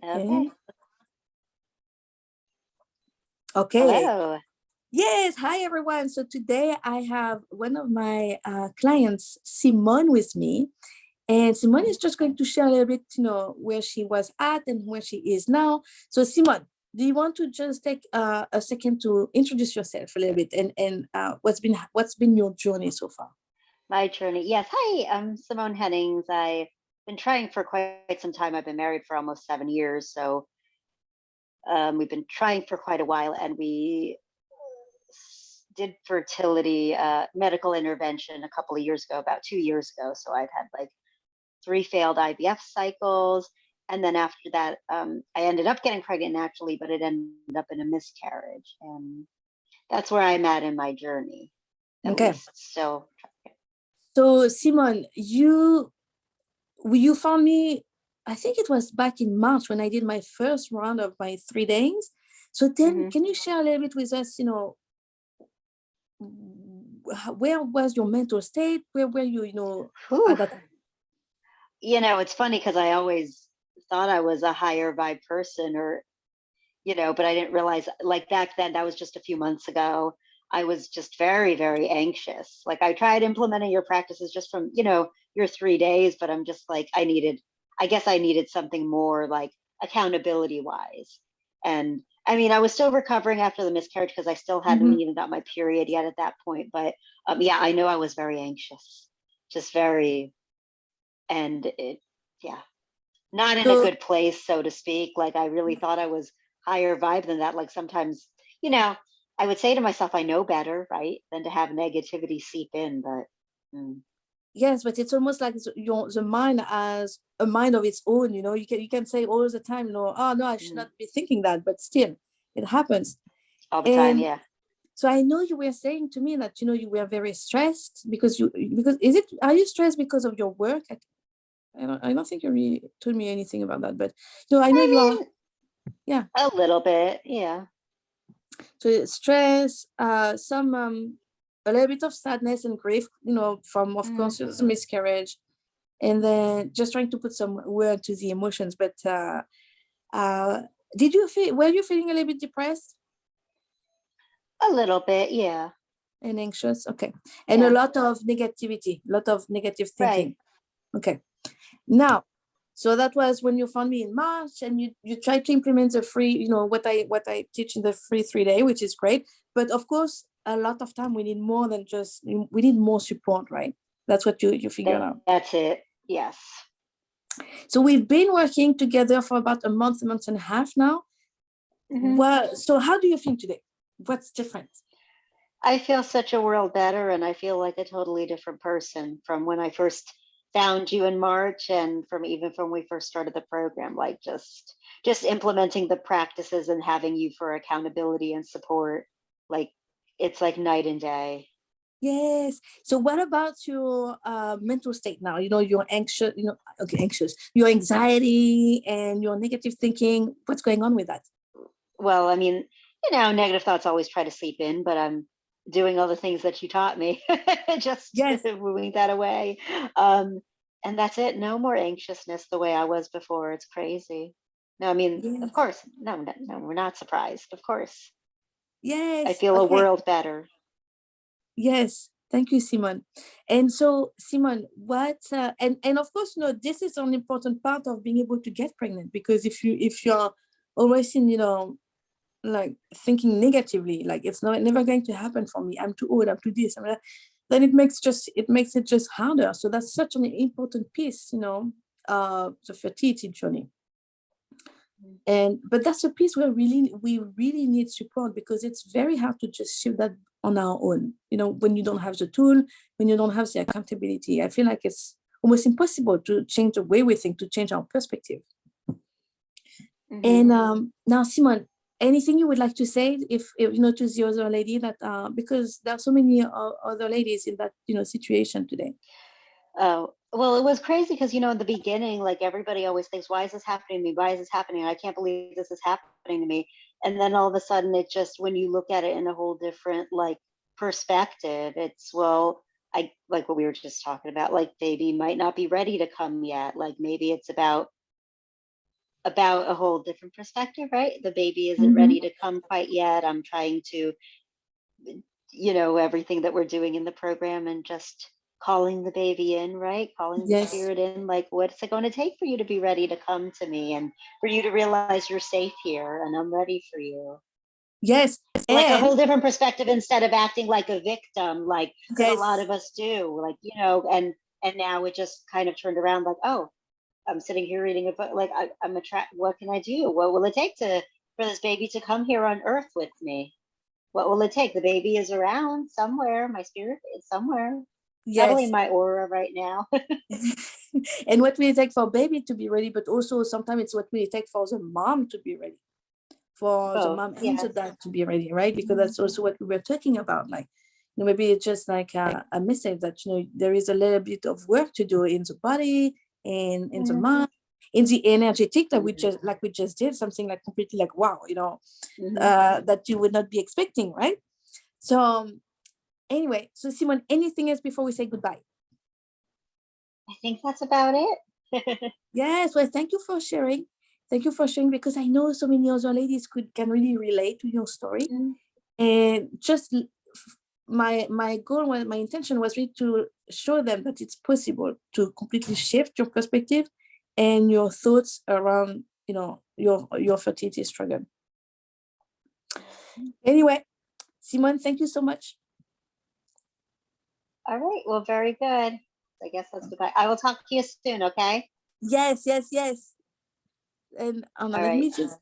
Okay. And okay. Hello. Yes. Hi, everyone. So today I have one of my clients, Simone, with me. And Simone is just going to share a little bit, where she was at and where she is now. So, Simone, do you want to just take a second to introduce yourself a little bit and what's been your journey so far? My journey. Yes. Hi, I'm Simone Hennings. I've been trying for quite some time. I've been married for almost 7 years. So we've been trying for quite a while, and we did fertility medical intervention a couple of years ago, about 2 years ago. So I've had like three failed IVF cycles. And then after that, I ended up getting pregnant naturally, but it ended up in a miscarriage. And that's where I'm at in my journey, at Okay. least. So, So, Simone, you found me, I think it was back in March when I did my first round of my 3 days. So then, mhm. can you share a little bit with us, where was your mental state? Where were you, Whew. at that time? It's funny because I always thought I was a higher vibe person, but I didn't realize, like, back then, that was just a few months ago. I was just very, very anxious. Like, I tried implementing your practices just from, your 3 days, but I'm just like, I guess I needed something more like accountability wise. And I mean, I was still recovering after the miscarriage because I still hadn't Mhm. even got my period yet at that point. But yeah, I know I was very anxious, just very, and yeah, not in a So good place, so to speak. Like, I really thought I was higher vibe than that. Like, sometimes, you know, I would say to myself, I know better, right? Than to have negativity seep in. But mm, yes, but it's almost like the mind has a mind of its own. You can say all the time, oh no, I should mm, not be thinking that, but still, it happens. all the time, And yeah. so I know you were saying to me that you were very stressed because is it are you stressed because of your work? I don't think you really told me anything about that, but I know I you are. mean, Yeah. a little bit, yeah. So stress, some a little bit of sadness and grief, from, of Mm. course, the miscarriage, and then just trying to put some word to the emotions. But uh, were you feeling a little bit depressed A little bit, yeah. and anxious? Okay, and a Yeah, lot of negativity, lot of negative right. thinking. Okay, now. So that was when you found me in March, and you tried to implement the free, what I teach in the free 3 day, which is great. But of course, a lot of time we need more than just we need more support, right? That's what you figured out. That's it. Yes. So we've been working together for about a month and a half now. Hmm. So how do you feel today? What's different? I feel such a world better, and I feel like a totally different person from when I first found you in March, and from when we first started the program. Like, just implementing the practices and having you for accountability and support. Like, it's like night and day. Yes. So what about your mental state now? You're anxious, okay, anxious, your anxiety and your negative thinking. What's going on with that? Well, I mean, negative thoughts always try to seep in, but I'm doing all the things that you taught me, just Yes. moving that away. Um, and that's it. No more anxiousness the way I was before. It's crazy. No, I mean, of Yes. course, no, no, no, we're not surprised. Of course, I Yes. feel a Okay. world better. Yes. Thank you, Simon. And so, Simon, and of course, this is an important part of being able to get pregnant, because if you're always like thinking negatively, like it's not never going to happen for me. I'm too old. I'm too this. Then it makes it just harder. So that's such an important piece, the fertility journey. Mm. And but that's a piece where we really need support, because it's very hard to just shift that on our own, when you don't have the tool, when you don't have the accountability. I feel like it's almost impossible to change the way we think, to change our perspective. Hmm. And now, Simon, anything you would like to say, if to the other lady, that because there are so many other ladies in that situation today. Oh, well, it was crazy because, in the beginning, like, everybody always thinks, why is this happening to me? Why is this happening? I can't believe this is happening to me. And then all of a sudden, it just, when you look at it in a whole different, like, perspective, it's, well, I like what we were just talking about, like, baby might not be ready to come yet. Like, maybe it's about about a whole different perspective, right? The baby isn't Mhm. ready to come quite yet. I'm trying to, everything that we're doing in the program and just calling the baby in, right? Calling the Yes, spirit in, like, what's it going to take for you to be ready to come to me and for you to realize you're safe here and I'm ready for you? yes, Like a and whole different perspective instead of acting like a victim, like a lot yes, of us do, like, and now it just kind of turned around like, oh, I'm sitting here reading a book. Like I'm attract. What can I do? What will it take to for this baby to come here on Earth with me? What will it take? The baby is around somewhere. My spirit is somewhere. Probably in yes. my aura right now. And what will it take for baby to be ready, but also sometimes it's what will it take for the mom to be ready, for the Both. mom and the Yes. dad to be ready, right? Because that's also what we were talking about. Like, maybe it's just like a message that there is a little bit of work to do in the body and in the Mhm. mind, in the energetic that Mhm. we just did something like completely like wow, Mhm. that you would not be expecting, right? So anyway, so Simon, anything else before we say goodbye? I think that's about it. Yes, well, thank you for sharing. Thank you for sharing because I know so many other ladies can really relate to your story. Mhm. And just my goal, my intention was really to show them that it's possible to completely shift your perspective and your thoughts around, your fertility struggle. Anyway, Simone, thank you so much. All right. Well, very good. I guess that's goodbye. I will talk to you soon. Okay. Yes, yes, yes. And All let right. me just